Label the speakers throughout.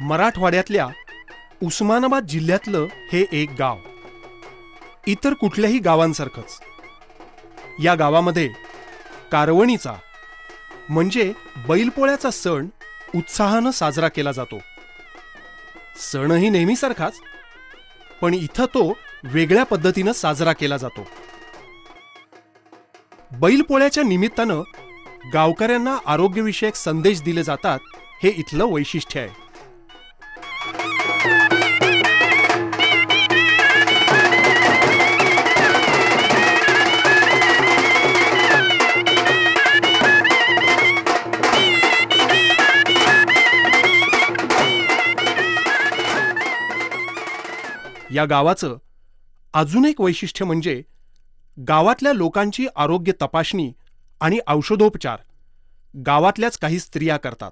Speaker 1: मराठवाड्यातल्या उस्मानाबाद जिल्ह्यातलं हे एक गाव इतर कुठल्याही गावांसारखंच. या गावामध्ये कारवणीचा म्हणजे बैलपोळ्याचा सण उत्साहानं साजरा केला जातो. सणही नेहमीसारखाच, पण इथं तो वेगळ्या पद्धतीनं साजरा केला जातो. बैलपोळ्याच्या निमित्तानं गावकऱ्यांना आरोग्यविषयक संदेश दिले जातात, हे इथलं वैशिष्ट्य आहे. या गावाचं अजून एक वैशिष्ट्य म्हणजे गावातल्या लोकांची आरोग्य तपासणी आणि औषधोपचार गावातल्याच काही स्त्रिया करतात.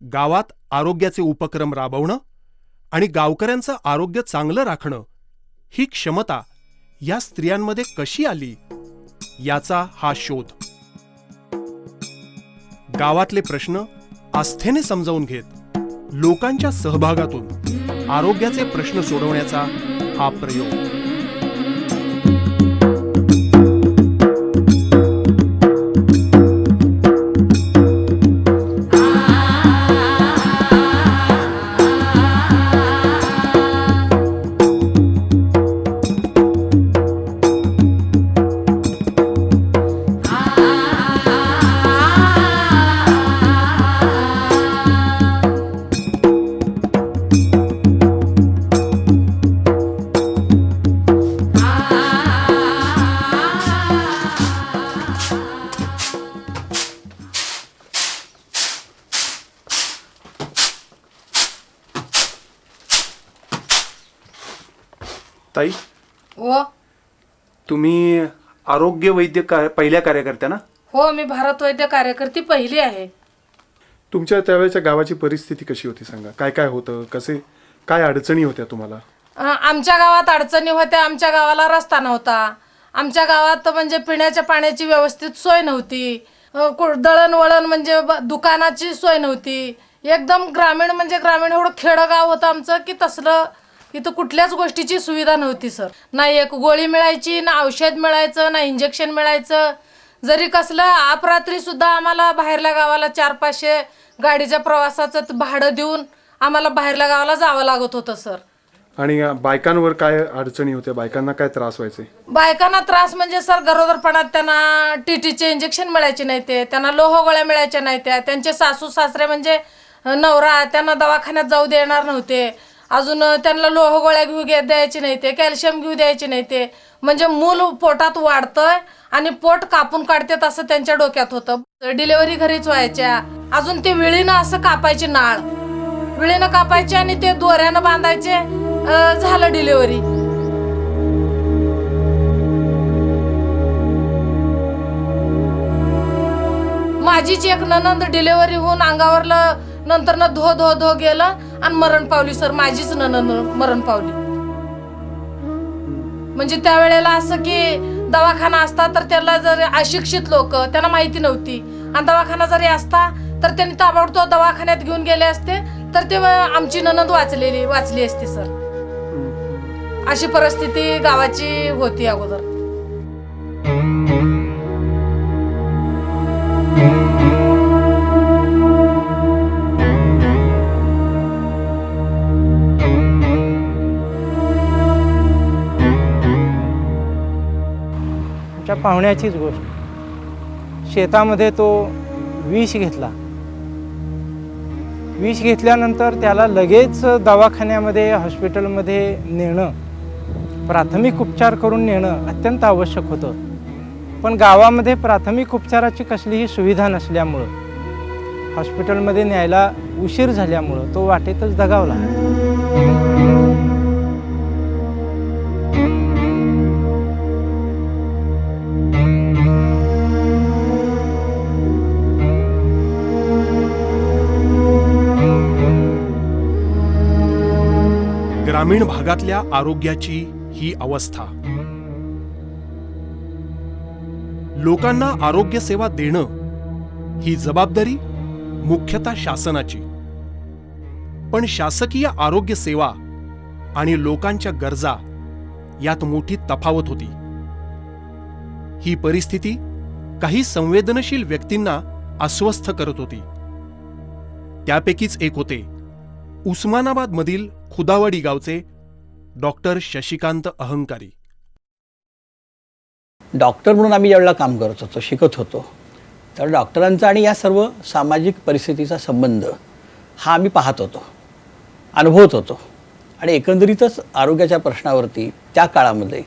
Speaker 1: गावात आरोग्याचे उपक्रम राबवणं आणि गावकऱ्यांचं आरोग्य चांगलं राखणं ही क्षमता या स्त्रियांमध्ये कशी आली याचा हा शोध. गावातले प्रश्न आस्थेने समजावून घेत लोकांच्या सहभागातून आरोग्याचे प्रश्न सोडवण्याचा हा प्रयोग. ताई, तुम्ही आरोग्य वैद्य पहिल्या कार्यकर्त्या ना?
Speaker 2: हो, मी भारत वैद्य कार्यकर्ती पहिली आहे.
Speaker 1: तुमच्या त्यावेळेच्या गावाची परिस्थिती कशी होती सांगा? काय काय होतं, काय अडचणी होत्या तुम्हाला?
Speaker 2: आमच्या गावात अडचणी होत्या. आमच्या गावाला रस्ता नव्हता. आमच्या गावात म्हणजे पिण्याच्या पाण्याची व्यवस्थित सोय नव्हती. दळणवळण म्हणजे दुकानाची सोय नव्हती. एकदम ग्रामीण म्हणजे ग्रामीण एवढं खेडगाव होतं आमचं की तसलं इथं कुठल्याच गोष्टीची सुविधा नव्हती सर. ना एक गोळी मिळायची, ना औषध मिळायचं, ना इंजेक्शन मिळायचं. जरी कसलं अपरात्री सुद्धा आम्हाला बाहेरल्या गावाला 400-500 गाडीच्या प्रवासाचं भाडं देऊन आम्हाला बाहेरल्या गावाला जावं लागत होतं सर.
Speaker 1: आणि बायकांवर काय अडचणी होत्या? बायकांना काय त्रास व्हायचे?
Speaker 2: बायकांना त्रास म्हणजे सर गरोदरपणात त्यांना टीटीचे इंजेक्शन मिळायचे नाही, ते त्यांना लोह गोळ्या मिळायच्या नाही, त्यांचे सासू सासरे म्हणजे नवरा त्यांना दवाखान्यात जाऊ देणार नव्हते. अजून त्यांना लोह गोळ्या घेऊ द्यायचे नाही, ते कॅल्शियम घेऊ द्यायचे नाही. ते म्हणजे मूल पोटात वाढतंय आणि पोट कापून काढतात असं त्यांच्या डोक्यात होतं. डिलेव्हरी घरीच व्हायच्या. अजून ते विळीनं असं कापायचे, नाळ विळीनं कापायचे आणि ते दोऱ्यानं बांधायचे. झालं डिलेव्हरी. माझीच एक ननंद डिलेव्हरी होऊन अंगावरलं नंतर ना धो धो धो गेलं आणि मरण पावली सर, माझीच नणंद मरण पावली. म्हणजे त्यावेळेला असं की दवाखाना असता तर त्याला जर अशिक्षित लोक, त्यांना माहिती नव्हती, आणि दवाखाना जरी असता तर त्यांनी ताबडतोब दवाखान्यात घेऊन गेले असते तर ते आमची नणंद वाचली असती सर. अशी परिस्थिती गावाची होती अगोदर.
Speaker 3: आमच्या पाहुण्याचीच गोष्ट. शेतामध्ये तो विष घेतला. विष घेतल्यानंतर त्याला लगेच दवाखान्यामध्ये, हॉस्पिटलमध्ये नेणं, प्राथमिक उपचार करून नेणं अत्यंत आवश्यक होतं. पण गावामध्ये प्राथमिक उपचाराची कसलीही सुविधा नसल्यामुळं, हॉस्पिटलमध्ये न्यायला उशीर झाल्यामुळं तो वाटेतच दगावला.
Speaker 1: ग्रामीण भागातल्या आरोग्याची ही अवस्था. लोकांना आरोग्य सेवा देणं ही जबाबदारी मुख्यतः शासनाची. पण शासकीय आरोग्य सेवा आणि लोकांच्या गरजा यात मोठी तफावत होती. ही परिस्थिती काही संवेदनशील व्यक्तींना अस्वस्थ करत होती. त्यापैकीच एक होते उस्मानाबादमधील खुदावडी गावचे डॉक्टर शशिकांत अहंकारी.
Speaker 4: डॉक्टर म्हणून आम्ही ज्यावेळेला काम करत होतो, शिकत होतो, तर डॉक्टरांचा आणि या सर्व सामाजिक परिस्थितीचा संबंध हा आम्ही पाहत होतो, अनुभवत होतो. आणि एकंदरीतच आरोग्याच्या प्रश्नावरती त्या काळामध्ये,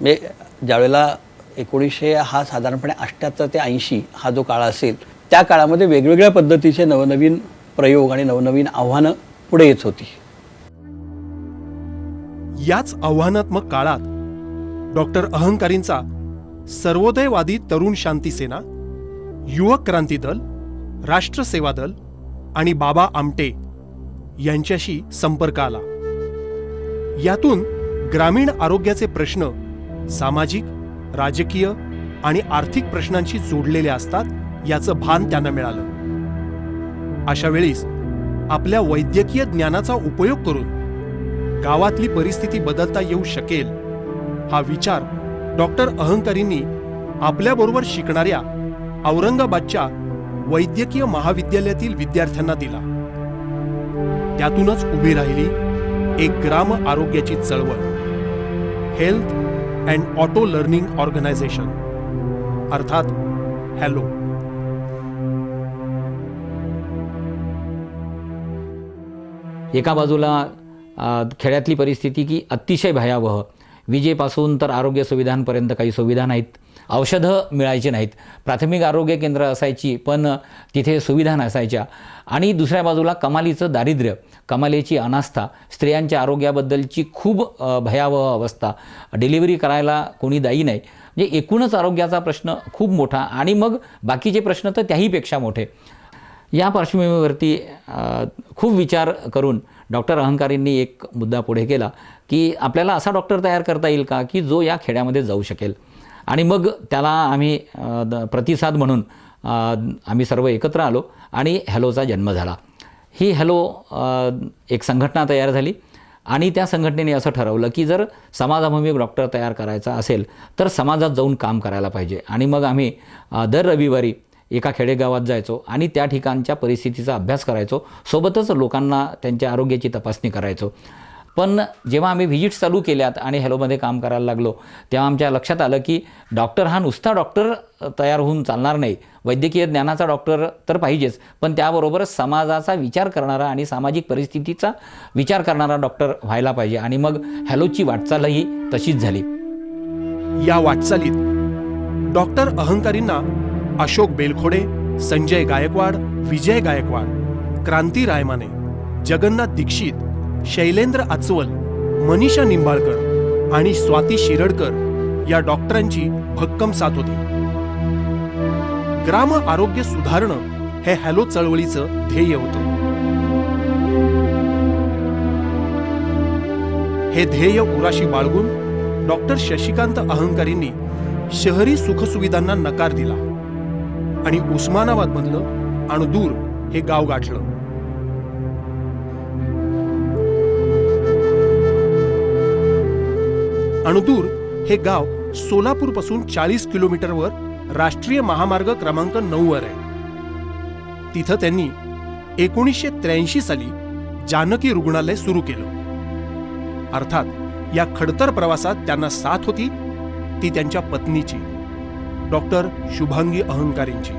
Speaker 4: म्हणजे ज्यावेळेला 1900 हा साधारणपणे 78 ते 80 हा जो काळ असेल, त्या काळामध्ये वेगवेगळ्या पद्धतीचे नवनवीन प्रयोग आणि नवनवीन आव्हानं पुढे येत होती.
Speaker 1: याच आव्हानात्मक काळात डॉक्टर अहंकारींचा सर्वोदयवादी तरुण शांती सेना, युवक क्रांती दल, राष्ट्र सेवा दल आणि बाबा आमटे यांच्याशी संपर्क आला. यातून ग्रामीण आरोग्याचे प्रश्न सामाजिक, राजकीय आणि आर्थिक प्रश्नांशी जोडलेले असतात याचं भान त्यांना मिळालं. अशा वेळीस आपल्या वैद्यकीय ज्ञानाचा उपयोग करून गावातली परिस्थिती बदलता येऊ शकेल हा विचार डॉक्टर अहंकारींनी आपल्याबरोबर शिकणाऱ्या औरंगाबादच्या वैद्यकीय महाविद्यालयातील विद्यार्थ्यांना दिला. त्यातूनच उभी राहिली एक ग्राम आरोग्याची चळवळ, health and auto learning organization, अर्थात हॅलो.
Speaker 5: एका बाजूला खेड्यातली परिस्थिती की अतिशय भयावह, विजेपासून तर आरोग्य सुविधांपर्यंत काही सुविधा नाहीत, औषधं मिळायची नाहीत, प्राथमिक आरोग्य केंद्र असायची पण तिथे सुविधा नसायच्या, आणि दुसऱ्या बाजूला कमालीचं दारिद्र्य, कमालीची अनास्था, स्त्रियांच्या आरोग्याबद्दलची खूप भयावह अवस्था, डिलिव्हरी करायला कोणी दायी नाही. म्हणजे एकूणच आरोग्याचा प्रश्न खूप मोठा, आणि मग बाकीचे प्रश्न तर त्याहीपेक्षा मोठे. या पार्श्वभूमीवरती खूप विचार करून डॉक्टर अहंकारींनी एक मुद्दा पुढे केला की आपल्याला असा डॉक्टर तयार करता येईल का की जो या खेड्यामध्ये जाऊ शकेल. आणि मग त्याला आम्ही प्रतिसाद म्हणून आम्ही सर्व एकत्र आलो आणि हॅलोचा जन्म झाला. ही हॅलो एक संघटना तयार झाली आणि त्या संघटनेने असं ठरवलं की जर समाजाभिमुख डॉक्टर तयार करायचा असेल तर समाजात जाऊन काम करायला पाहिजे. आणि मग आम्ही दर रविवारी एका खेडेगावात जायचो आणि त्या ठिकाणच्या परिस्थितीचा अभ्यास करायचो, सोबतच लोकांना त्यांच्या आरोग्याची तपासणी करायचो. पण जेव्हा आम्ही व्हिजिट्स चालू केल्यात आणि हॅलोमध्ये काम करायला लागलो तेव्हा आमच्या लक्षात आलं की डॉक्टर हा नुसता डॉक्टर तयार होऊन चालणार नाही, वैद्यकीय ज्ञानाचा डॉक्टर तर पाहिजेच, पण त्याबरोबरच समाजाचा विचार करणारा आणि सामाजिक परिस्थितीचा विचार करणारा डॉक्टर व्हायला पाहिजे. आणि मग हॅलोची वाटचालही तशीच झाली.
Speaker 1: या वाटचालीत डॉक्टर अहंकारींना अशोक बेलखोडे, संजय गायकवाड, विजय गायकवाड, क्रांती रायमाने, जगन्नाथ दीक्षित, शैलेंद्र आचवल, मनीषा निंबाळकर आणि स्वाती शिरडकर या डॉक्टरांची भक्कम साथ होती. ग्राम आरोग्य सुधारणं हे हॅलो चळवळीचं ध्येय होतं. हे ध्येय उराशी बाळगून डॉक्टर शशिकांत अहंकारींनी शहरी सुखसुविधांना नकार दिला आणि उस्मानाबादमधलं अणदूर हे गाव गाठलं. अणदूर हे गाव सोलापूर पासून 40 किलोमीटरवर राष्ट्रीय महामार्ग क्रमांक 9 वर आहे. तिथं त्यांनी 1983 साली जानकी रुग्णालय सुरू केलं. अर्थात या खडतर प्रवासात त्यांना साथ होती ती त्यांच्या पत्नीची, डॉक्टर शुभांगी अहंकारींची.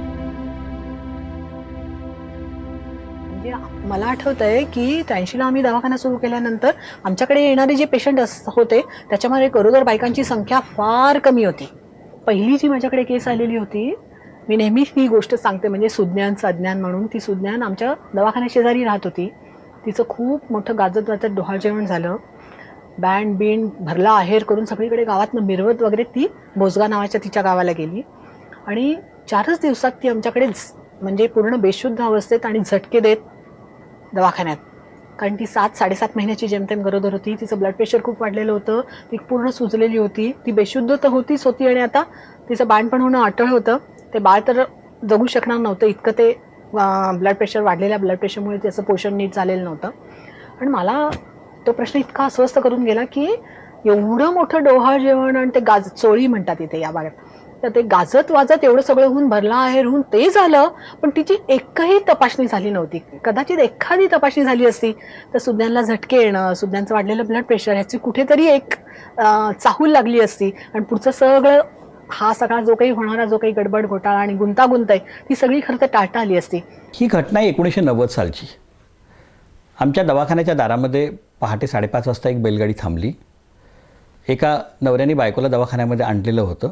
Speaker 6: म्हणजे मला आठवतंय की 83ला आम्ही दवाखाना सुरू केल्यानंतर आमच्याकडे येणारे जे पेशंट होते त्याच्यामध्ये गरोदर बायकांची संख्या फार कमी होती. पहिली जी माझ्याकडे केस आलेली होती, मी नेहमीच ही गोष्ट सांगते, म्हणजे सुज्ञान म्हणून, ती सुज्ञान आमच्या दवाखान्या शेजारी राहत होती. तिचं खूप मोठं गाजत गाजत डोहाळ जेवण झालं. बँड बिंड भरला आहेर करून सगळीकडे गावातनं मिरवत वगैरे ती बोसगा नावाच्या तिच्या गावाला गेली आणि 4च दिवसात ती आमच्याकडे म्हणजे पूर्ण बेशुद्ध अवस्थेत आणि झटके देत दवाखान्यात. कारण ती 7-7.5 महिन्याची जेमतेम गरोदर होती. तिचं ब्लड प्रेशर खूप वाढलेलं होतं. ती पूर्ण सुजलेली होती. ती बेशुद्ध तर होतीच होती आणि आता तिचं बाण पण होणं अटळ होतं. ते बाळ तर जगू शकणार नव्हतं, इतकं ते ब्लड प्रेशर, वाढलेल्या ब्लड प्रेशरमुळे त्याचं पोषण नीट झालेलं नव्हतं. आणि मला तो प्रश्न इतका अस्वस्थ करून गेला की एवढं मोठं डोहाळ जेवण आणि ते चोळी म्हणतात इथे या भागात, तर ते गाजत वाजत एवढं सगळं होऊन, भरला आहेर होऊन ते झालं, पण तिची एकही तपासणी झाली नव्हती. कदाचित एखादी तपासणी झाली असती तर सुज्ञांना झटके येणं, सुज्ञांचं वाढलेलं ब्लड प्रेशर ह्याची कुठेतरी एक चाहूल लागली असती आणि पुढचं सगळं हा सगळा जो काही होणारा जो काही गडबड घोटाळा आणि गुंतागुंत आहे ती सगळी खरं तर टाळता आली असती.
Speaker 4: ही घटना 1990 सालची. आमच्या दवाखान्याच्या दारामध्ये पहाटे 5:30 वाजता एक बैलगाडी थांबली. एका नवऱ्याने बायकोला दवाखान्यामध्ये आणलेलं होतं.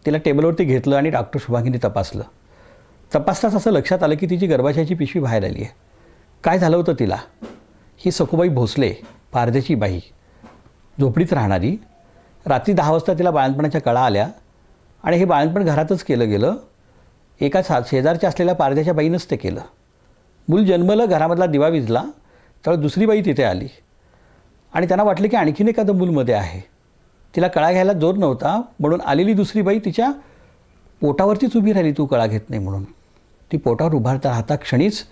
Speaker 4: तिला टेबलवरती घेतलं आणि डॉक्टर शुभांगीने तपासलं. तपासताच असं लक्षात आलं की तिची गर्भाशयाची पिशवी बाहेर आली आहे. काय झालं होतं तिला? ही सखूबाई भोसले, पारदेची बाई, झोपडीत राहणारी. रात्री 10 वाजता तिला बाळंतपणाच्या कळा आल्या आणि हे बाळंतपण घरातच केलं गेलं. एका शेजारच्या असलेल्या पारद्याच्या बाईनंच ते केलं. मूल जन्मलं, घरामधला दिवा विझला, त्यावेळी दुसरी बाई तिथे आली आणि त्यांना वाटलं की आणखीन एखादं मूलमध्ये आहे. तिला कळा घ्यायला जोर नव्हता म्हणून आलेली दुसरी बाई तिच्या पोटावरतीच उभी राहिली, तू कळा घेत नाही म्हणून. ती पोटावर उभारता राहता क्षणीच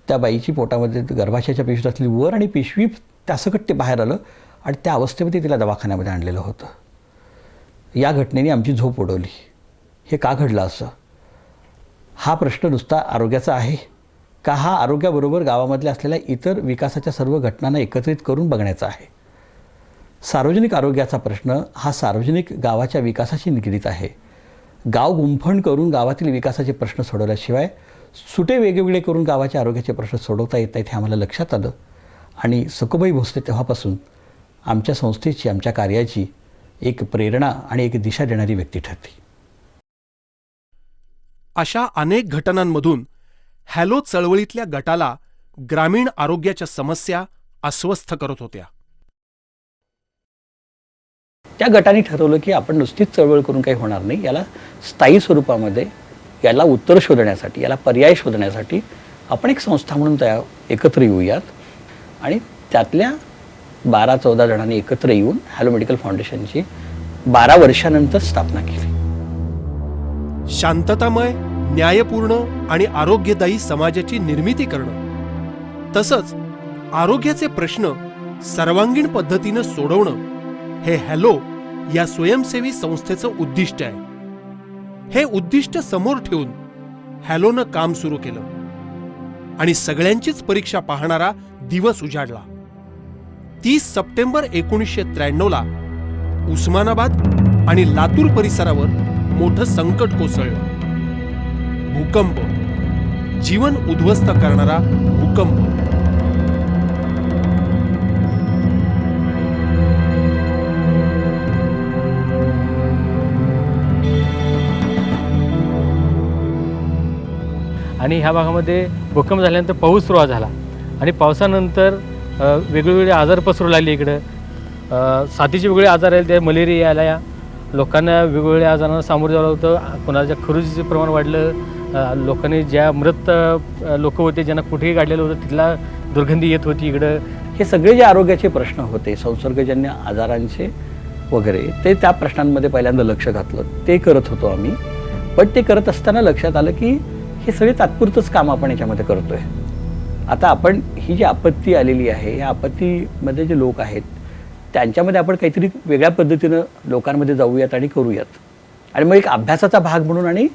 Speaker 4: त्या बाईची पोटामध्ये गर्भाशयाच्या पिशवीत असलेली वर आणि पिशवी त्यासकट ते बाहेर आलं आणि त्या अवस्थेमध्ये तिला दवाखान्यामध्ये आणलेलं होतं. या घटनेने आमची झोप उडवली. हे का घडलं असं? हा प्रश्न नुसता आरोग्याचा आहे का हा आरोग्याबरोबर गावामधल्या असलेल्या इतर विकासाच्या सर्व घटनांना एकत्रित करून बघण्याचा आहे? सार्वजनिक आरोग्याचा प्रश्न हा सार्वजनिक गावाच्या विकासाशी निगडीत आहे. गाव गुंफण करून गावातील विकासाचे प्रश्न सोडवल्याशिवाय सुटे वेगवेगळे करून गावाच्या आरोग्याचे प्रश्न सोडवता येत नाहीत हे आम्हाला लक्षात आलं आणि सखूबाई भोसले तेव्हापासून आमच्या संस्थेची, आमच्या कार्याची एक प्रेरणा आणि एक दिशा देणारी व्यक्ती ठरली.
Speaker 1: अशा अनेक घटनांमधून हॅलो चळवळीतल्या गटाला ग्रामीण आरोग्याच्या समस्या अस्वस्थ करत होत्या.
Speaker 4: त्या गटाने ठरवलं की आपण नुसतीच चळवळ करून काही होणार नाही, याला स्थायी स्वरूपामध्ये याला उत्तर शोधण्यासाठी, याला पर्याय शोधण्यासाठी आपण एक संस्था म्हणून एकत्र येऊयात आणि त्यातल्या 12-14 जणांनी एकत्र येऊन हॅलो मेडिकल फाउंडेशनची 12 वर्षानंतर स्थापना केली.
Speaker 1: शांततामय, न्यायपूर्ण आणि आरोग्यदायी समाजाची निर्मिती करणं, तसंच आरोग्याचे प्रश्न सर्वांगीण पद्धतीनं सोडवणं हे हॅलो या स्वयंसेवी संस्थेचं उद्दिष्ट आहे. हे उद्दिष्ट समोर ठेवून हॅलोनं काम सुरू केलं आणि सगळ्यांचीच परीक्षा पाहणारा दिवस उजाडला. 30 सप्टेंबर 1993ला उस्मानाबाद आणि लातूर परिसरावर मोठं संकट कोसळलं. भूकंप, जीवन उद्ध्वस्त करणारा भूकंप.
Speaker 3: आणि ह्या भागामध्ये भूकंप झाल्यानंतर पाऊस सुरुवात झाला आणि पावसानंतर वेगवेगळे आजार पसरू लागले. इकडं साथीचे वेगळे आजार आले, ते मलेरिया आला. या लोकांना वेगवेगळ्या आजारांना सामोरं जावं होतं. कोणाच्या खरुजीचं प्रमाण वाढलं,
Speaker 7: लोकांनी ज्या मृत लोक होते ज्यांना कुठेही काढलेलं होतं तिथला दुर्गंधी येत होती इकडं.
Speaker 4: हे सगळे जे आरोग्याचे प्रश्न होते संसर्गजन्य आजारांचे वगैरे ते त्या प्रश्नांमध्ये पहिल्यांदा लक्ष घातलं. ते करत होतो आम्ही. पण ते करत असताना लक्षात आलं की हे सगळे तात्पुरतंच काम आपण याच्यामध्ये करतोय. आता आपण ही जी आपत्ती आलेली आहे या आपत्तीमध्ये जे लोक आहेत त्यांच्यामध्ये आपण काहीतरी वेगळ्या पद्धतीनं लोकांमध्ये जाऊयात आणि करूयात. आणि मग एक अभ्यासाचा भाग म्हणून आणि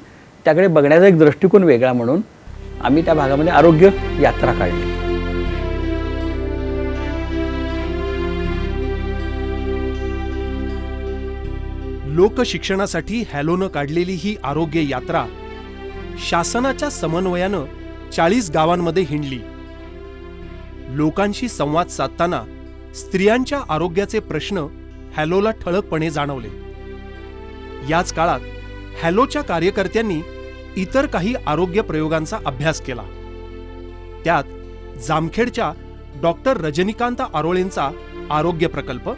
Speaker 4: त्याकडे बघण्याचा एक दृष्टिकोन वेगळा म्हणून आम्ही त्या भागामध्ये आरोग्य यात्रा काढली.
Speaker 1: लोकशिक्षणासाठी हॅलोनं काढलेली ही आरोग्य यात्रा शासनाच्या समन्वयानं 40 गावांमध्ये हिंडली. लोकांशी संवाद साधताना स्त्रियांच्या आरोग्याचे प्रश्न हॅलोला ठळकपणे जाणवले. याच काळात हॅलोच्या कार्यकर्त्यांनी इतर काही आरोग्य प्रयोगांचा अभ्यास केला. त्यात जामखेडच्या डॉक्टर रजनीकांत आरोळेंचा आरोग्य प्रकल्प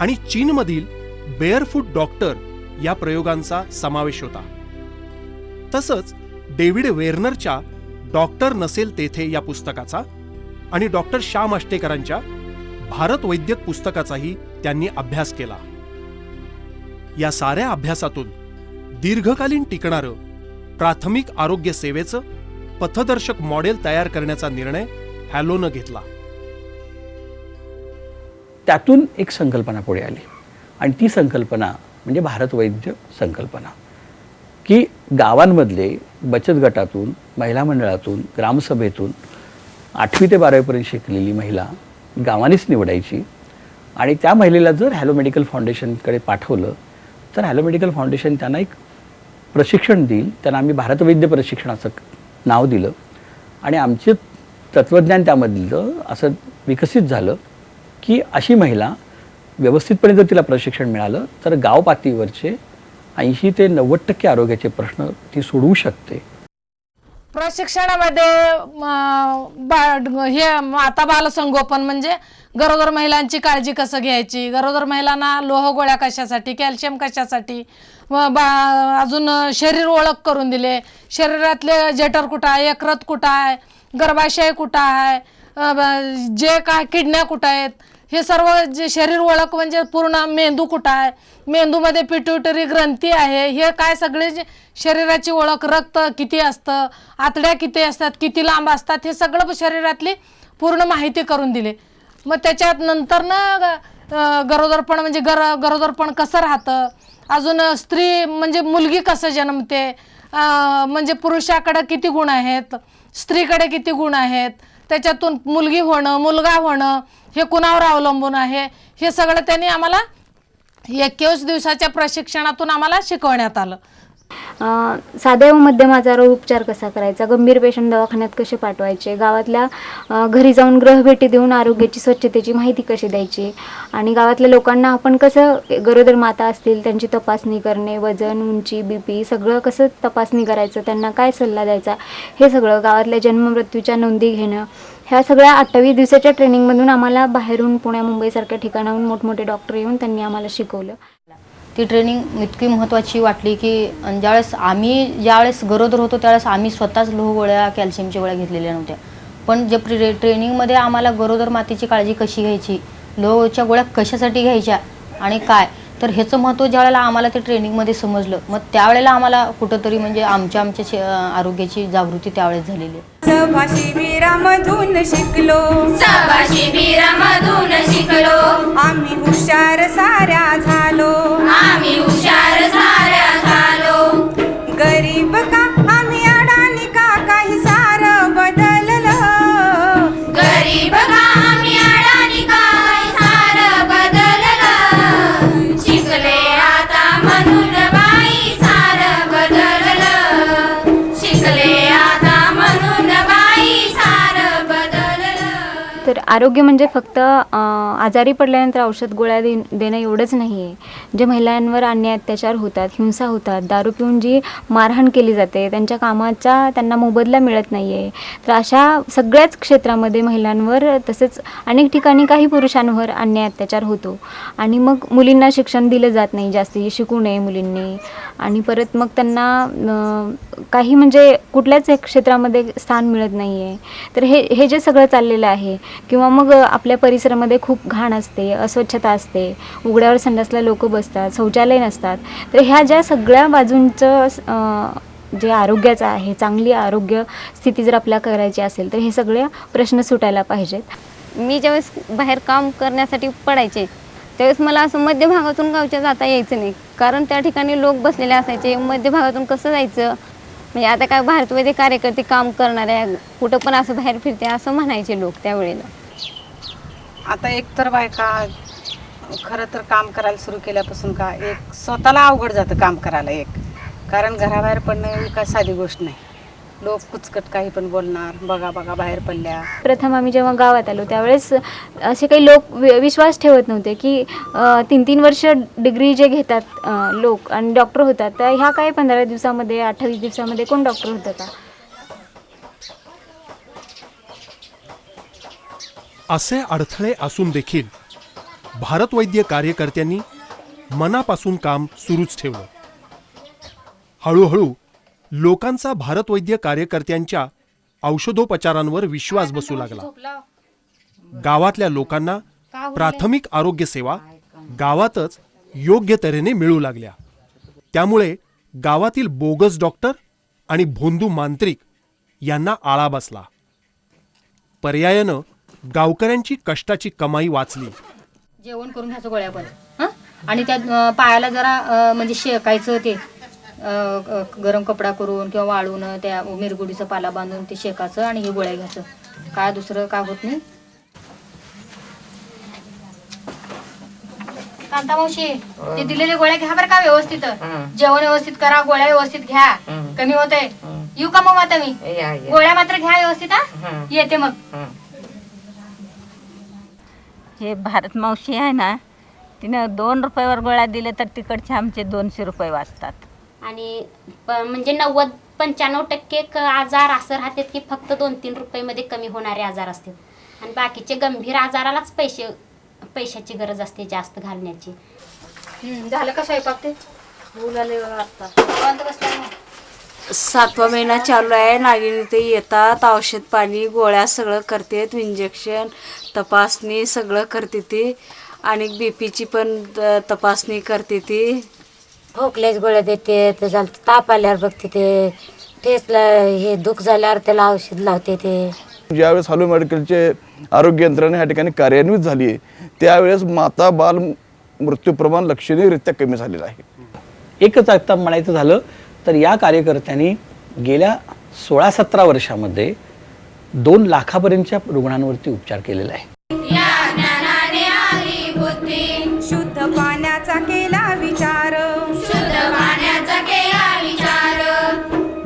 Speaker 1: आणि चीनमधील बेअरफूट डॉक्टर या प्रयोगांचा समावेश होता. तसंच डेव्हिड वेर्नरच्या डॉक्टर नसेल तेथे या पुस्तकाचा आणि डॉक्टर श्याम आष्टेकरांच्या भारत वैद्यक पुस्तकाचाही त्यांनी अभ्यास केला. या साऱ्या अभ्यासातून दीर्घकालीन टिकणारं प्राथमिक आरोग्य सेवेचं पथदर्शक मॉडेल तयार करण्याचा निर्णय हॅलोनं घेतला.
Speaker 4: त्यातून एक संकल्पना पुढे आली आणि ती संकल्पना म्हणजे भारत वैद्य संकल्पना, की गावांमधले बचत गटातून, महिला मंडळातून, ग्रामसभेतून 8वी ते 12वीपर्यंत शिकलेली महिला गावानेच निवडायची आणि त्या महिलेला जर हॅलो मेडिकल फाउंडेशनकडे पाठवलं तर हॅलो मेडिकल फाउंडेशन त्यांना एक प्रशिक्षण देईल. त्यांना आम्ही भारत वैद्य प्रशिक्षणाचं नाव दिलं आणि आमचे तत्त्वज्ञान त्यामधलं असं विकसित झालं की अशी महिला व्यवस्थितपणे जर तिला प्रशिक्षण मिळालं तर गाव पातळीवरचे 80 ते 90% आरोग्याचे प्रश्न ती सोडवू शकते.
Speaker 2: प्रशिक्षणामध्ये हे माता बालसंगोपन म्हणजे गरोदर महिलांची काळजी कसं घ्यायची, गरोदर महिलांना लोह गोळ्या कशासाठी, कॅल्शियम कशासाठी, अजून शरीर ओळख करून दिले, शरीरातले जठर कुठं आहे, यकृत कुठं आहे, गर्भाशय कुठं आहे, जे काय किडन्या कुठं आहेत, हे सर्व जे शरीर ओळख म्हणजे पूर्ण मेंदू कुठं आहे, मेंदूमध्ये पिट्युटरी ग्रंथी आहे, हे काय सगळे जे शरीराची ओळख, रक्त किती असतं, आतड्या किती असतात, किती लांब असतात, हे सगळं शरीरातली पूर्ण माहिती करून दिली. मग त्याच्यात नंतर ना गरोदरपण म्हणजे गरोदरपण कसं राहतं, अजून स्त्री म्हणजे मुलगी कसं जन्मते, म्हणजे पुरुषाकडे किती गुण आहेत, स्त्रीकडे किती गुण आहेत, त्याच्यातून मुलगी होणं, मुलगा होणं हे कुणावर अवलंबून आहे, हे सगळं त्यांनी आम्हाला 21 दिवसाच्या प्रशिक्षणातून आम्हाला शिकवण्यात आलं.
Speaker 8: साध्या व मध्यम आजारावर उपचार कसा करायचा, गंभीर पेशंट दवाखान्यात कसे पाठवायचे, गावातल्या घरी जाऊन ग्रहभेटी देऊन आरोग्याची स्वच्छतेची माहिती कशी द्यायची आणि गावातल्या लोकांना आपण कसं गरोदर माता असतील त्यांची तपासणी करणे, वजन, उंची, BP सगळं कसं तपासणी करायचं, त्यांना काय सल्ला द्यायचा, हे सगळं गावातल्या जन्ममृत्यूच्या नोंदी घेणं, ह्या सगळ्या 28 दिवसाच्या ट्रेनिंगमधून आम्हाला बाहेरून पुण्या मुंबईसारख्या ठिकाणाहून मोठमोठे डॉक्टर येऊन त्यांनी आम्हाला शिकवलं.
Speaker 9: ती ट्रेनिंग इतकी महत्त्वाची वाटली की ज्यावेळेस गरोदर होतो त्यावेळेस आम्ही स्वतःच लोह गोळ्या, कॅल्शियमच्या गोळ्या घेतलेल्या नव्हत्या. पण जे ट्रेनिंगमध्ये आम्हाला गरोदर मातेची काळजी कशी घ्यायची, लोहच्या गोळ्या कशासाठी घ्यायच्या आणि काय, तर ह्याचं महत्त्व ज्यावेळेला आम्हाला ते ट्रेनिंगमध्ये समजलं, मग त्यावेळेला आम्हाला कुठंतरी म्हणजे आमच्या आरोग्याची जागृती त्यावेळेस झालेली आहे.
Speaker 10: सभा शिबिरामधून शिकलो आम्ही हुशार साऱ्या झालो गरीब का आम्ही अडाणी का काही सारं बदललं शिकले आता म्हणून बाई सारं बदललं
Speaker 8: तर आरोग्य म्हणजे फक्त आजारी पडल्यानंतर औषध गोळ्या देणं एवढंच नाही आहे. जे महिलांवर अन्याय अत्याचार होतात, हिंसा होतात, दारू पिऊन जी मारहाण केली जाते, त्यांच्या कामाचा त्यांना मोबदला मिळत नाही आहे, तर अशा सगळ्याच क्षेत्रामध्ये महिलांवर तसेच अनेक ठिकाणी काही पुरुषांवर अन्याय अत्याचार होतो आणि मग मुलींना शिक्षण दिलं जात नाही, जास्ती शिकू नये मुलींनी, आणि परत मग त्यांना काही म्हणजे कुठल्याच एक क्षेत्रामध्ये स्थान मिळत नाही आहे. तर हे जे सगळं चाललेलं आहे, किंवा मग आपल्या परिसरामध्ये खूप घाण असते, अस्वच्छता असते, उघड्यावर संडासला लोक बसतात, शौचालय नसतात. तर ह्या ज्या सगळ्या बाजूंचं जे आरोग्याचं आहे, चांगली आरोग्य स्थिती जर आपल्याला करायची असेल तर हे सगळे प्रश्न सुटायला पाहिजेत.
Speaker 11: मी ज्यावेळेस बाहेर काम करण्यासाठी पडायचे त्यावेळेस मला असं मध्यभागातून गावच्या जाता यायचं नाही, कारण त्या ठिकाणी लोक बसलेले असायचे. मध्यभागातून कसं जायचं, म्हणजे आता काय भारत वैद्य कार्यकर्ते काम करणाऱ्या कुठं पण असं बाहेर फिरते असं म्हणायचे लोक त्यावेळेला.
Speaker 12: आता एकतर बायका खरं तर काम करायला सुरू केल्यापासून का एक स्वतःला अवघड जातं काम करायला. कारण घराबाहेर पडणं ही काय साधी गोष्ट नाही. लोक कुचकट काही पण बोलणार, बघा बघा बाहेर पडल्या.
Speaker 8: प्रथम आम्ही जेव्हा गावात आलो त्यावेळेस असे काही लोक विश्वास ठेवत नव्हते की 3-3 वर्ष डिग्री जे घेतात लोक आणि डॉक्टर होतात, तर ह्या काय 15 दिवसामध्ये 28 दिवसामध्ये कोण डॉक्टर होतं का?
Speaker 1: असे अडथळे असून देखील भारत वैद्य कार्यकर्त्यांनी मनापासून काम सुरूच ठेवलं. हळूहळू लोकांचा भारत वैद्य कार्यकर्त्यांच्या औषधोपचारांवर विश्वास बसू लागला. गावातल्या लोकांना प्राथमिक आरोग्य सेवा गावातच योग्य तऱ्हेने मिळू लागल्या. त्यामुळे गावातील बोगस डॉक्टर आणि भोंदू मांत्रिक यांना आळा बसला. पर्यायानं गावकऱ्यांची कष्टाची कमाई वाचली.
Speaker 9: जेवण करून घ्यायचं गोळ्या पण हां, आणि त्या पायाला जरा म्हणजे शेकायचं, ते गरम कपडा करून किंवा वाळून त्या मिरगुडीचा पाला बांधून ते शेकायचं आणि हे गोळ्या घ्यायचं. काय दुसरं काय होत नाही. कांता मावशी, ते दिलेले गोळ्या घ्या बरं का व्यवस्थित. जेवण व्यवस्थित करा, गोळ्या व्यवस्थित घ्या, कमी होतंय. येऊ का मग आता मी? गोळ्या मात्र घ्या व्यवस्थित. हा, येते मग.
Speaker 11: हे भारत मावशी आहे ना, तिनं 2 रुपयावर गोळ्या दिले तर तिकडचे आमचे 200 रुपये वाचतात.
Speaker 13: आणि म्हणजे 90-95% आजार असं राहतात की फक्त 2-3 रुपयामध्ये कमी होणारे आजार असतात, आणि बाकीचे गंभीर आजारालाच पैशाची गरज असते जास्त घालण्याची.
Speaker 9: झालं का स्वयंपाक? ते
Speaker 2: मुलाले आता
Speaker 14: 7वा महिना चालू आहे. नागिनी ते येतात, औषध पाणी गोळ्या सगळं करतात, इंजेक्शन तपासणी सगळं करते ती, आणि बीपीची पण तपासणी करते ती.
Speaker 15: खोकल्याच गोळ्या देते, त्याच्या ताप आल्यावर बघते ते, ठेचला हे दुख झाल्यावर त्याला औषध लावते ते.
Speaker 16: ज्यावेळेस हॅलो मेडिकलचे आरोग्य यंत्रणा या ठिकाणी कार्यान्वित झाली आहे त्यावेळेस माता बाल मृत्यू प्रमाण लक्षणीयरित्या कमी झालेलं आहे.
Speaker 4: एकच आता म्हणायचं झालं तर या कार्यकर्त्यांनी गेल्या 16-17 वर्षामध्ये 2 लाखापर्यंतच्या रुग्णांवरती उपचार केलेला आहे.
Speaker 10: शुद्ध पाण्याचा केला विचार, शुद्ध पाण्याचा केला विचार,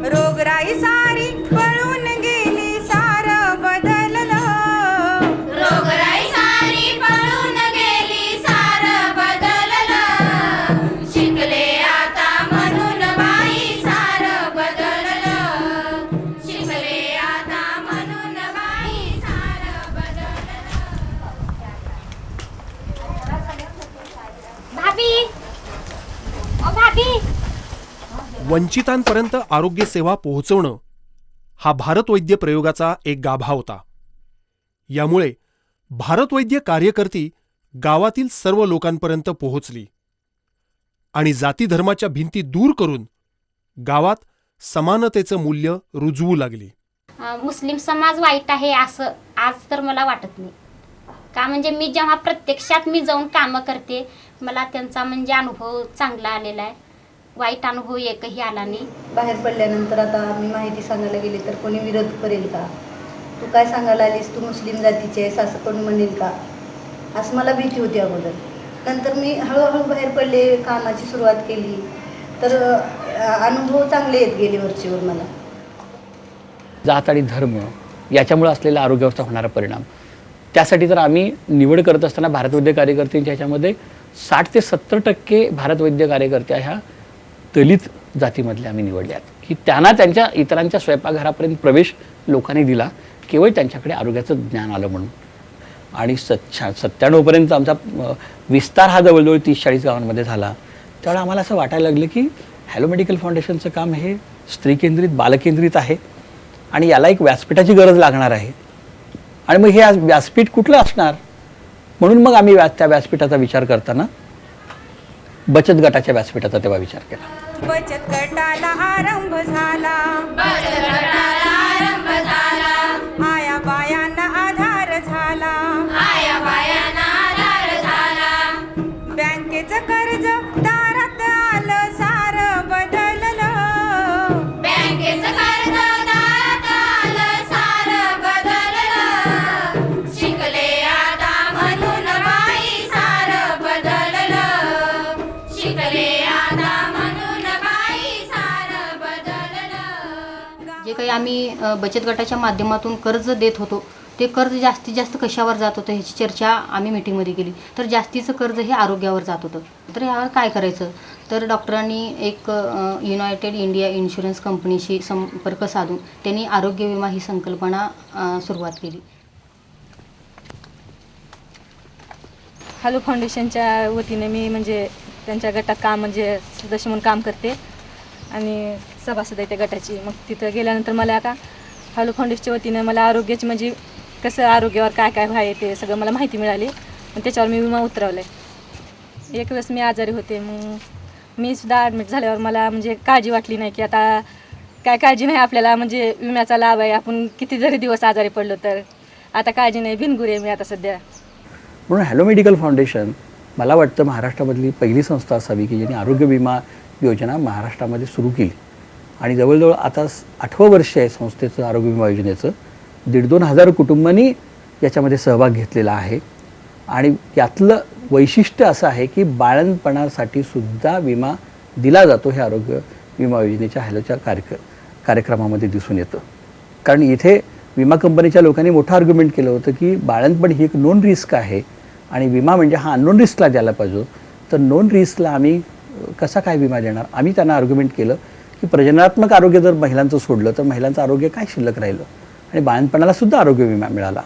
Speaker 10: रोगराई सारी पळून गेली, सार बदललं, रोगराई सारी पळून गेली, सार बदललं, शिकले आता म्हणून बाई सार बदललं, शिकले आता म्हणून बाई सार बदललं.
Speaker 13: भाभी, ओ भाभी,
Speaker 1: वंचितांपर्यंत आरोग्य सेवा पोहोचवणं हा भारत वैद्य प्रयोगाचा एक गाभा होता. यामुळे भारत वैद्य कार्यकर्ती गावातील सर्व लोकांपर्यंत पोहोचली आणि जाती धर्माच्या भिंती दूर करून गावात समानतेचं मूल्य रुजवू लागली.
Speaker 13: मुस्लिम समाज वाईट आहे असं आज तर मला वाटत नाही. का म्हणजे मी जेव्हा प्रत्यक्षात मी जाऊन कामं करते, मला त्यांचा म्हणजे अनुभव चांगला आलेला आहे. वाईट अनुभव एकही आला नाही.
Speaker 17: बाहेर पडल्यानंतर आता मी माहिती सांगायला गेली तर कोणी विरोध करेल का, तू काय सांगायला आलीस, तू मुस्लिम जातीची आहेस असं कोणी म्हणेल का, असं मला भीती होती अगोदर. नंतर मी हळूहळू बाहेर पडले, कामाची सुरुवात केली, तर अनुभव चांगले येत गेले वरचीवर मला.
Speaker 4: जात आणि धर्म याच्यामुळे असलेला आरोग्यावस्था होणारा परिणाम, त्यासाठी तर आम्ही निवड करत असताना भारत वैद्य कार्यकर्त्यांच्या ह्याच्यामध्ये 60 ते 70% भारत वैद्य कार्यकर्त्या ह्या दलित जातीमधले आम्ही निवडल्यात, की त्यांना त्यांच्या इतरांच्या स्वयंपाकघरापर्यंत प्रवेश लोकांनी दिला, केवळ त्यांच्याकडे आरोग्याचं ज्ञान आलं म्हणून. आणि 97पर्यंत आमचा विस्तार हा जवळजवळ 30-40 गावांमध्ये झाला. त्यावेळेला आम्हाला असं वाटायला लागलं की हॅलो मेडिकल फाउंडेशनचं काम हे स्त्री केंद्रित बालकेंद्रित आहे आणि याला एक व्यासपीठाची गरज लागणार आहे. आणि मग हे व्यासपीठ कुठलं असणार, म्हणून मग आम्ही त्या व्यासपीठाचा विचार करताना बचत गटाच्या व्यासपीठाचा तेव्हा विचार केला.
Speaker 10: बचत गटाला आरंभ झाला, आया बायांना आधार झाला, बँकेचं कर्ज दारात आलं सारं बदललं, बँकेचं कर्ज दारात आलं सारं बदललं, शिकले आता म्हणून बाई सारं बदललं, शिकले आता म्हणून बाई सारं बदललं.
Speaker 9: जे काही आम्ही बचत गटाच्या माध्यमातून कर्ज देत होतो ते कर्ज जास्तीत जास्त कशावर जात होतं ह्याची चर्चा आम्ही मीटिंगमध्ये केली. तर जास्तीचं कर्ज हे आरोग्यावर जात होतं. तर यावर काय करायचं, तर डॉक्टरांनी एक युनायटेड इंडिया इन्शुरन्स कंपनीशी संपर्क साधून त्यांनी आरोग्य विमा ही संकल्पना सुरुवात केली.
Speaker 18: हॅलो फाउंडेशनच्या वतीने मी म्हणजे त्यांच्या गटात काम म्हणजे सदस्य म्हणून काम करते आणि सभासद आहे त्या गटाची. मग तिथं गेल्यानंतर मला का हॅलो फाउंडेशनच्या वतीने मला आरोग्याची म्हणजे कसं आरोग्यावर काय काय व्हाय ते सगळं मला माहिती मिळाली. मग त्याच्यावर मी विमा उतरवला आहे. एक वेळेस मी आजारी होते, मग मी सुद्धा ॲडमिट झाल्यावर मला म्हणजे काळजी वाटली नाही की आता काय काळजी नाही आपल्याला, म्हणजे विम्याचा लाभ आहे, आपण किती जरी दिवस आजारी पडलो तर आता काळजी नाही, बिनगुरी आहे मी आता सध्या.
Speaker 4: म्हणून हॅलो मेडिकल फाउंडेशन मला वाटतं महाराष्ट्रामधली पहिली संस्था असावी की ज्यांनी आरोग्य विमा योजना महाराष्ट्रामध्ये सुरू केली. आणि जवळजवळ आता 8वं वर्ष आहे संस्थेचं आरोग्य विमा योजनेचं. 1,500-2,000 कुटुंबांनी याच्यामध्ये सहभाग घेतलेला आहे. आणि यातलं वैशिष्ट्य असं आहे की बाळंतपणासाठी सुद्धा विमा दिला जातो, हे आरोग्य विमा योजनेच्या हॅलोच्या कार्यक्रमामध्ये दिसून येतं. कारण इथे विमा कंपनीच्या लोकांनी मोठं आर्ग्युमेंट केलं होतं की बाळंतपण ही एक नोन रिस्क आहे आणि विमा म्हणजे हा अननोन रिस्कला द्यायला पाहिजे. तर नोन रिस्कला आम्ही कसा काय विमा देणार. आम्ही त्यांना आर्ग्युमेंट केलं की प्रजनात्मक आरोग्य जर महिलांचं सोडलं तर महिलांचं आरोग्य काय शिल्लक राहिलं, आणि बाळंतपणाला सुद्धा आरोग्य विमा मिळाला.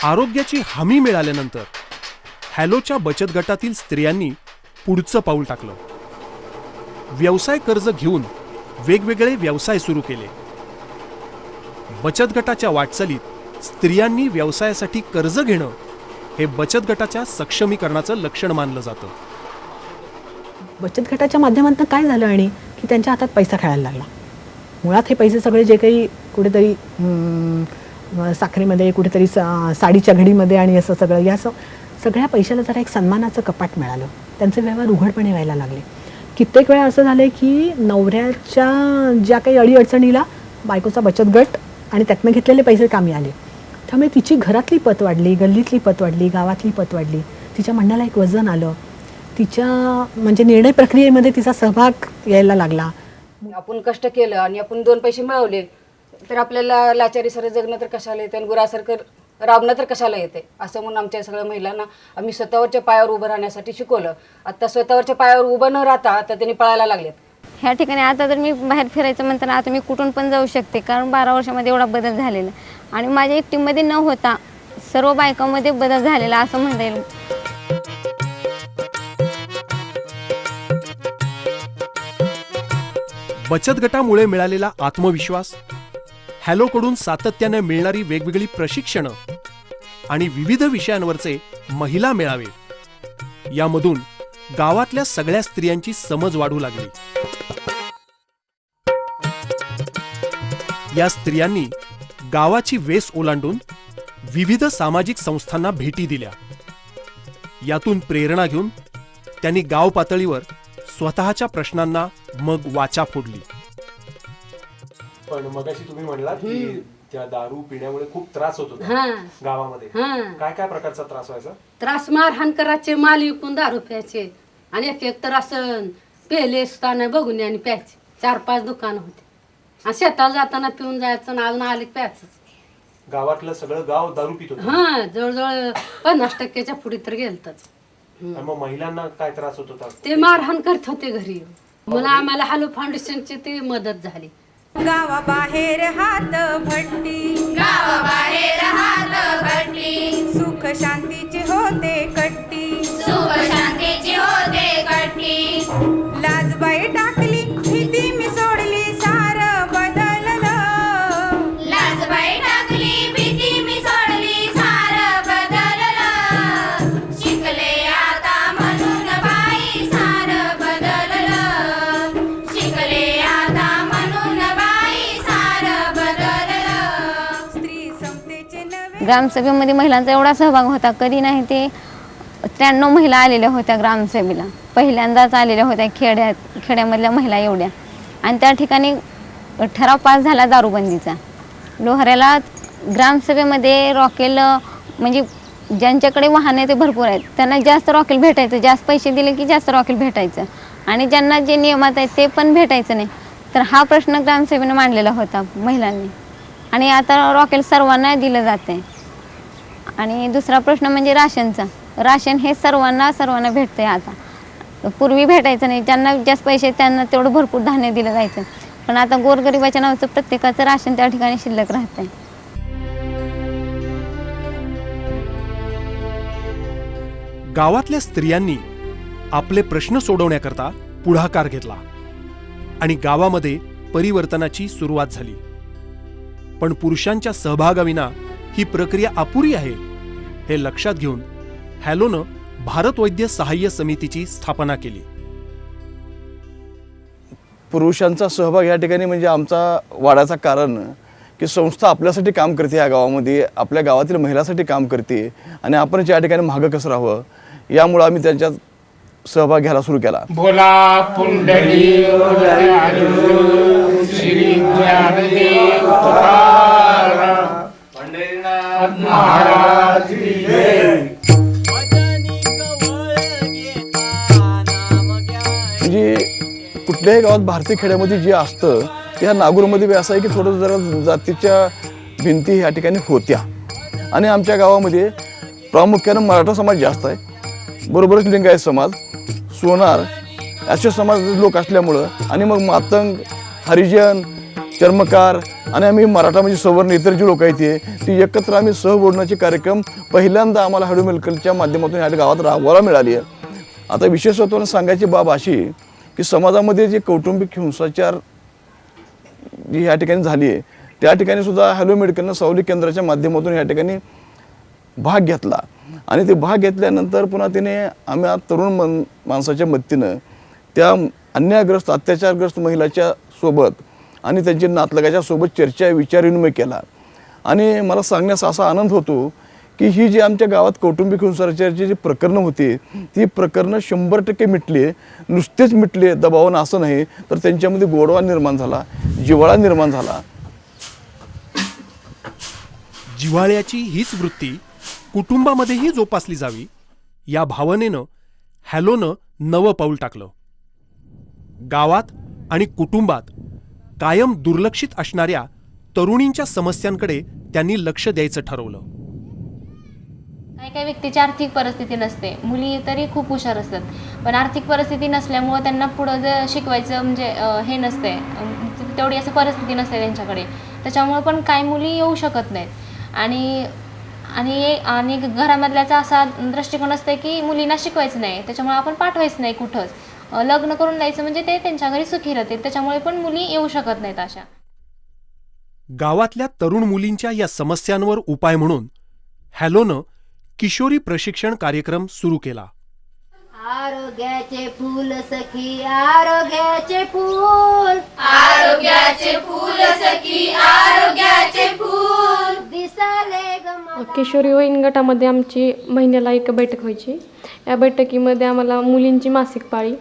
Speaker 1: आरोग्याची हमी मिळाल्यानंतर हॅलोच्या बचत गटातील स्त्रियांनी पुढचं पाऊल टाकलं. व्यवसाय कर्ज घेऊन वेगवेगळे व्यवसाय सुरू केले. बचत गटाच्या वाटचालीत स्त्रियांनी व्यवसायासाठी कर्ज घेणं हे बचत गटाच्या सक्षमीकरणाचं लक्षण मानलं जातं.
Speaker 6: बचत गटाच्या माध्यमातून काय झालं आणि की त्यांच्या हातात पैसा खेळायला लागला. मुळात हे पैसे सगळे जे काही कुठेतरी साखरेमध्ये, कुठेतरी साडीच्या घडीमध्ये आणि असं सगळं, या सगळ्या पैशाला जरा एक सन्मानाचं कपाट मिळालं. त्यांचे व्यवहार उघडपणे व्हायला लागले. कित्येक वेळा असं झालं की नवऱ्याच्या ज्या काही अडीअडचणीला बायकोचा बचत गट आणि त्यातनं घेतलेले पैसे कामी आले. त्यामुळे तिची घरातली पत वाढली, गल्लीतली पत वाढली, गावातली पत वाढली. तिच्या म्हणण्याला एक वजन आलं. तिच्या म्हणजे निर्णय प्रक्रियेमध्ये तिचा सहभाग यायला लागला.
Speaker 19: आपण कष्ट केलं आणि आपण 2 पैसे मिळवले तर आपल्याला लाचारीसारखं जगणं तर कशाला येते आणि गुरासारखं राबणं तर कशाला येते, असं म्हणून आमच्या सगळ्या महिलांना आम्ही स्वतःवरच्या पायावर उभं राहण्यासाठी शिकवलं. आता स्वतःवरच्या पायावर उभं न राहता आता त्यांनी पळायला लागलेत.
Speaker 11: ह्या ठिकाणी आता जर मी बाहेर फिरायचं म्हणताना आता मी कुठून पण जाऊ शकते, कारण 12 वर्षामध्ये एवढा बदल झालेला आहे. आणि माझ्या एकटीमध्ये न होता सर्व बायकांमध्ये बदल झालेला असं म्हणता येईल.
Speaker 1: बचत गटामुळे मिळालेला आत्मविश्वास, हॅलोकडून सातत्याने मिळणारी वेगवेगळी प्रशिक्षणं आणि विविध विषयांवरचे महिला मेळावे यामधून गावातल्या सगळ्या स्त्रियांची समज वाढू लागली. या स्त्रियांनी गावाची वेस ओलांडून विविध सामाजिक संस्थांना भेटी दिल्या. यातून प्रेरणा घेऊन त्यांनी गाव पातळीवर स्वतःच्या प्रश्नांना मग वाचा फोडली.
Speaker 20: पण मगाशी तुम्ही म्हणलात की त्या दारू पिण्यामुळे खूप त्रास होत होता गावामध्ये. काय काय प्रकारचा त्रास व्हायचा?
Speaker 21: त्रास मारहाण करायचे, माल विकून दारू प्यायचे आणि एक तर असं पेले असताना बघून आणि प्यायचे. 4-5 दुकान होते आणि शेताला जाताना पिऊन जायचं आणि अजून आले प्यायचं.
Speaker 20: गावातलं सगळं गाव दारू पित होतं.
Speaker 21: जवळजवळ 50% पुढे तर गेलतच.
Speaker 20: मग महिलांना काय त्रास होत होता?
Speaker 21: ते मारहाण करत होते घरी. मला आम्हाला हॅलो फाउंडेशनची ती मदत झाली.
Speaker 10: गावाबाहेर हात भट्टी, गावाबाहेर हात भट्टी, सुख शांतीची होते कट्टी, सुख शांतीची होते कट्टी. लाजबाई टाकली भीती मी सोडली सार बदललं, लाजबाई टाकली भीती मी सोडली सार बदललं. शिकले आता म्हणून बाई सार बदललं, शिकले आता म्हणून बाई सार बदललं. स्त्री समतेचे नवे
Speaker 11: ग्रामसभेमध्ये महिलांचा एवढा सहभाग होता, कधी नाही. ते 93 महिला आलेल्या होत्या ग्रामसभेला, पहिल्यांदाच आलेल्या होत्या खेड्यामधल्या महिला एवढ्या. आणि त्या ठिकाणी ठराव पास झाला दारूबंदीचा. लोहाऱ्याला ग्रामसभेमध्ये रॉकेल म्हणजे ज्यांच्याकडे वाहने ते भरपूर आहेत त्यांना जास्त रॉकेल भेटायचं, जास्त पैसे दिले की जास्त रॉकेल भेटायचं, आणि ज्यांना जे नियमात आहेत ते पण भेटायचं नाही. तर हा प्रश्न ग्रामसभेने मांडलेला होता महिलांनी. आणि आता रॉकेल सर्वांना दिलं जाते. आणि दुसरा प्रश्न म्हणजे राशनचा. राशन हे सर्वांना भेटतंय आता. पूर्वी भेटायचं नाही, ज्यांना जास्त पैसे त्यांना तेवढं भरपूर धान्य दिलं जायचं, पण आता गोरगरिबाच्या नावाचं प्रत्येकाचं राशन त्या ठिकाणी शिल्लक राहतंय.
Speaker 1: गावातल्या स्त्रियांनी आपले प्रश्न सोडवण्याकरता पुढाकार घेतला आणि गावामध्ये परिवर्तनाची सुरुवात झाली. पण पुरुषांच्या सहभागाविना ही प्रक्रिया अपुरी आहे हे लक्षात घेऊन हॅलोनं भारत वैद्य सहाय्य समितीची स्थापना केली.
Speaker 16: पुरुषांचा सहभाग या ठिकाणी म्हणजे आमचा वाढायचा कारण की संस्था आपल्यासाठी काम करते, या गावामध्ये आपल्या गावातील महिलांसाठी काम करते आणि आपण या ठिकाणी मागं कसं राहावं यामुळे आम्ही त्यांच्यात सहभाग घ्यायला सुरू केला.
Speaker 5: बोला पुंडली श्री ज्ञानदेव पंढरीनाथ महाराज की जय.
Speaker 16: म्हणजे कुठल्याही गावात भारतीय खेड्यामध्ये जे असतं त्या नागूरमध्ये बी असं आहे की थोडं जरा जातीच्या भिंती ह्या ठिकाणी होत्या. आणि आमच्या गावामध्ये प्रामुख्यानं मराठा समाज जास्त आहे, बरोबरच लिंगायत समाज, सोनार असे समाज लोक असल्यामुळं आणि मग मातंग, हरिजन, चर्मकार आणि आम्ही मराठा म्हणजे सवर्ण इतर जी लोक आहेत ती एकत्र आम्ही सहबोडण्याचे कार्यक्रम पहिल्यांदा आम्हाला हॅलो मेडिकलच्या माध्यमातून ह्या गावात राबवायला मिळाली आहे. आता विशेषत्वानं सांगायची बाब अशी की समाजामध्ये जे कौटुंबिक हिंसाचार जी ह्या ठिकाणी झाली आहे त्या ठिकाणी सुद्धा हॅलो मेडिकलनं सावली केंद्राच्या माध्यमातून ह्या ठिकाणी भाग घेतला. आणि ते भाग घेतल्यानंतर पुन्हा तिने आम्ही तरुण माणसाच्या मदतीनं त्या अन्यायग्रस्त अत्याचारग्रस्त महिलाच्या सोबत आणि त्यांच्या नातलगाच्या सोबत चर्चा विचारविनिमय केला. आणि मला सांगण्यास असा आनंद होतो की ही जी आमच्या गावात कौटुंबिक हिंसाचाराची जी प्रकरणं होती ती प्रकरणं 100% मिटली. नुसतेच मिटले दबावानं असं नाही, तर त्यांच्यामध्ये गोडवा निर्माण झाला, जिव्हाळा निर्माण झाला.
Speaker 1: जिव्हाळ्याची हीच वृत्ती कुटुंबामध्येही जोपासली जावी या भावनेनं हॅलोनं नवं पाऊल टाकलं. गावात आणि कुटुंबात कायम दुर्लक्षित असणाऱ्या तरुणींच्या समस्यांकडे त्यांनी लक्ष द्यायचं ठरवलं.
Speaker 9: काही काही व्यक्तीची आर्थिक परिस्थिती नसते, मुली तरी खूप हुशार असतात, पण आर्थिक परिस्थिती नसल्यामुळं त्यांना पुढं जर शिकवायचं म्हणजे हे नसते, तेवढी असं परिस्थिती नसते त्यांच्याकडे, त्याच्यामुळे पण काही मुली येऊ शकत नाहीत. आणि घरामधल्याचा असा दृष्टिकोन असते की मुलींना शिकवायचं नाही, त्याच्यामुळे आपण पाठवायचं नाही कुठंच, लग्न करून द्यायचं म्हणजे ते त्यांच्या घरी सुखी राहतील, त्याच्यामुळे पण मुली येऊ शकत नाहीत. अशा
Speaker 1: गावातल्या तरुण मुलींच्या या समस्यांवर उपाय म्हणून हॅलोनं किशोरी प्रशिक्षण कार्यक्रम सुरू केला.
Speaker 22: आरोग्याचे फूल सखी आरोग्याचे फूल, आरोग्याचे फूल सखी आरोग्याचे फूल दिसाले ग.
Speaker 23: किशोरी वयीन गटामध्ये आमची महिन्याला एक बैठक व्हायची. या बैठकीमध्ये आम्हाला मुलींची मासिक पाळी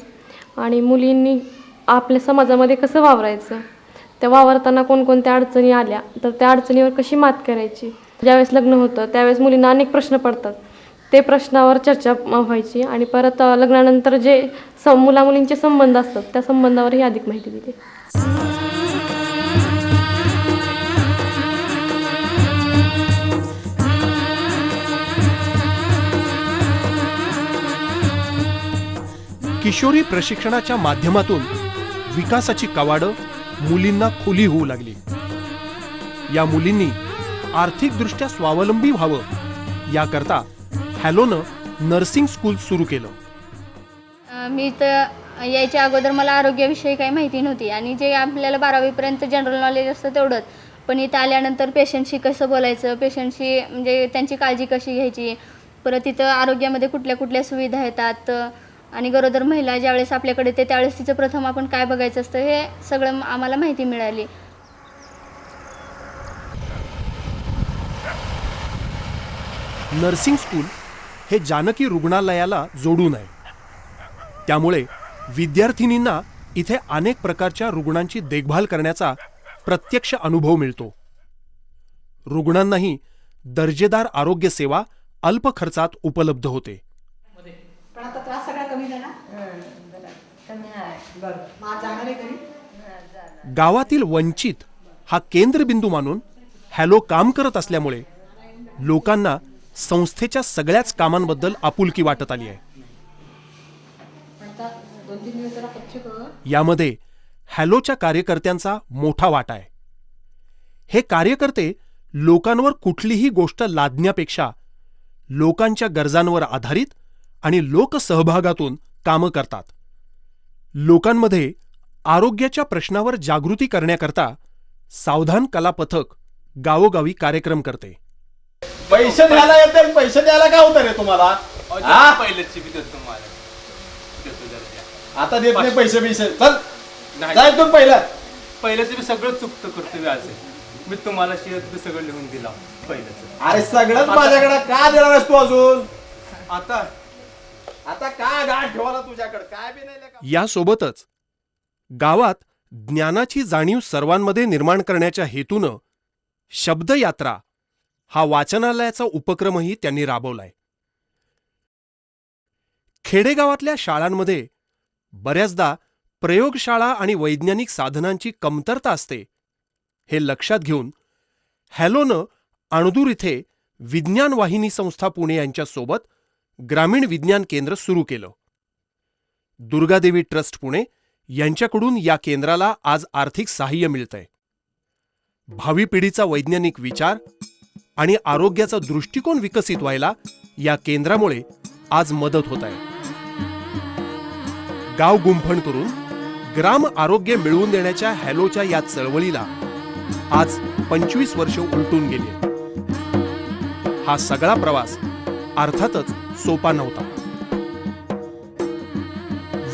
Speaker 23: आणि मुलींनी आपल्या समाजामध्ये कसं वावरायचं, त्या वावरताना कोणकोणत्या अडचणी आल्या तर त्या अडचणीवर कशी मात करायची, ज्यावेळेस लग्न होतं त्यावेळेस मुलींना अनेक प्रश्न पडतात, ते प्रश्नावर चर्चा व्हायची. आणि परत लग्नानंतर जे मुलामुलींचे संबंध असतात त्या संबंधावरही अधिक माहिती दिली.
Speaker 1: किशोरी प्रशिक्षणाच्या माध्यमातून विकासाची कवाडं मुलींना खुली होऊ लागली. या मुलींनी आर्थिकदृष्ट्या स्वावलंबी व्हावं याकरता हॅलोनं नर्सिंग स्कूल सुरू केलं.
Speaker 8: मी तर यायच्या अगोदर मला आरोग्याविषयी काही माहिती नव्हती आणि जे आपल्याला 12वीपर्यंत जनरल नॉलेज असतं तेवढंच. पण इथं आल्यानंतर पेशंटशी कसं बोलायचं, पेशंटशी म्हणजे त्यांची काळजी कशी घ्यायची, परत इथं आरोग्यामध्ये कुठल्या कुठल्या सुविधा येतात आणि गरोदर महिला ज्यावेळेस आपल्याकडे येते त्यावेळेस तिचं प्रथम आपण काय बघायचं असतं हे सगळं आम्हाला माहिती मिळाली.
Speaker 1: नर्सिंग स्कूल हे जानकी रुग्णालयाला जोडून आहे. त्यामुळे विद्यार्थिनींना इथे अनेक प्रकारच्या रुग्णांची देखभाल करण्याचा प्रत्यक्ष अनुभव मिळतो. रुग्णांनाही दर्जेदार आरोग्य सेवा अल्प खर्चात उपलब्ध होते.
Speaker 6: पण आता त्रास सगळा कमी झाला. बरं, मग आज जाणार आहे घरी?
Speaker 1: गावातील वंचित हा केंद्रबिंदू मानून हॅलो काम करत असल्यामुळे लोकांना संस्थेच्या सगळ्याच कामांबद्दल आपुलकी वाटत आली आहे. यामध्ये हॅलोच्या कार्यकर्त्यांचा मोठा वाटा आहे. हे कार्यकर्ते लोकांवर कुठलीही गोष्ट लादण्यापेक्षा लोकांच्या गरजांवर आधारित आणि लोकसहभागातून कामं करतात. लोकांमध्ये आरोग्याच्या प्रश्नावर जागृती करण्याकरता सावधान कला पथक गावोगावी कार्यक्रम करते.
Speaker 16: पैसे द्यायला येते, पैसे द्यायला काय होतं रे तुम्हाला? आता देत नाही पैसे चल जाय तू
Speaker 3: पहिल्याच मी सगळं चुकतं करतो व्याज. मी तुम्हाला शिवाय सगळं लिहून दिला पहिल्याच.
Speaker 16: अरे सगळंच माझ्याकडे का देणार आहेस तू अजून?
Speaker 3: आता
Speaker 16: काय गाठ ठेवायला तुझ्याकडे काय बी नाही.
Speaker 1: यासोबतच गावात ज्ञानाची जाणीव सर्वांमध्ये निर्माण करण्याच्या हेतूनं शब्दयात्रा हा वाचनालयाचा उपक्रमही त्यांनी राबवलाय. खेडेगावातल्या शाळांमध्ये बऱ्याचदा प्रयोगशाळा आणि वैज्ञानिक साधनांची कमतरता असते. हे लक्षात घेऊन हॅलोनं अणदूर इथे विज्ञान वाहिनी संस्था पुणे यांच्यासोबत ग्रामीण विज्ञान केंद्र सुरू केलं. दुर्गादेवी ट्रस्ट पुणे यांच्याकडून या केंद्राला आज आर्थिक सहाय्य मिळतंय. भावी पिढीचा वैज्ञानिक विचार आणि आरोग्याचा दृष्टिकोन विकसित व्हायला या केंद्रामुळे आज मदत होत आहे. गाव गुंफण करून ग्राम आरोग्य मिळवून देण्याच्या हॅलोच्या या चळवळीला आज 25 वर्ष उलटून गेली. हा सगळा प्रवास अर्थातच सोपा नव्हता.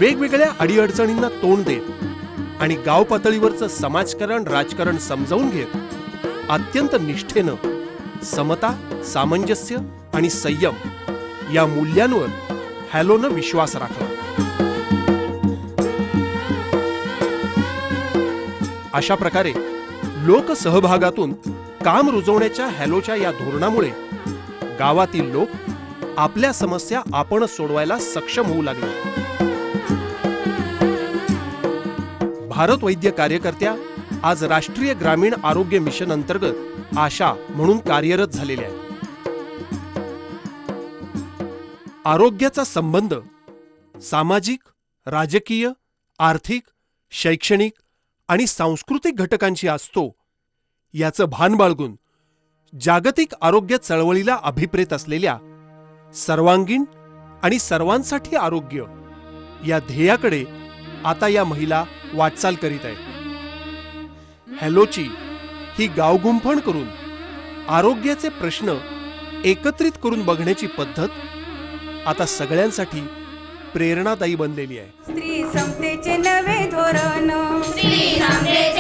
Speaker 1: वेगवेगळ्या अडीअडचणींना तोंड देत आणि गाव पातळीवरचं समाजकारण राजकारण समजावून घेत अत्यंत निष्ठेनं समता, सामंजस्य आणि संयम या मूल्यांवर हॅलोनं विश्वास राखला. अशा प्रकारे लोकसहभागातून काम रुजवण्याच्या हॅलोच्या या धोरणामुळे गावातील लोक आपल्या समस्या आपणच सोडवायला सक्षम होऊ लागले. भारत वैद्य कार्यकर्त्या आज राष्ट्रीय ग्रामीण आरोग्य मिशन अंतर्गत आशा म्हणून कार्यरत झालेल्या आहेत. आरोग्याचा संबंध सामाजिक, राजकीय, आर्थिक, शैक्षणिक आणि सांस्कृतिक घटकांशी असतो याचं भान बाळगून जागतिक आरोग्य चळवळीला अभिप्रेत असलेल्या सर्वांगीण आणि सर्वांसाठी आरोग्य या ध्येयाकडे आता या महिला वाटचाल करीत आहेत. हॅलोची ही गावगुंफण करून आरोग्याचे प्रश्न एकत्रित करून बघण्याची पद्धत आता सगळ्यांसाठी प्रेरणादायी बनलेली आहे.
Speaker 10: स्त्री समतेचे नवे धोरण, स्त्री समतेचे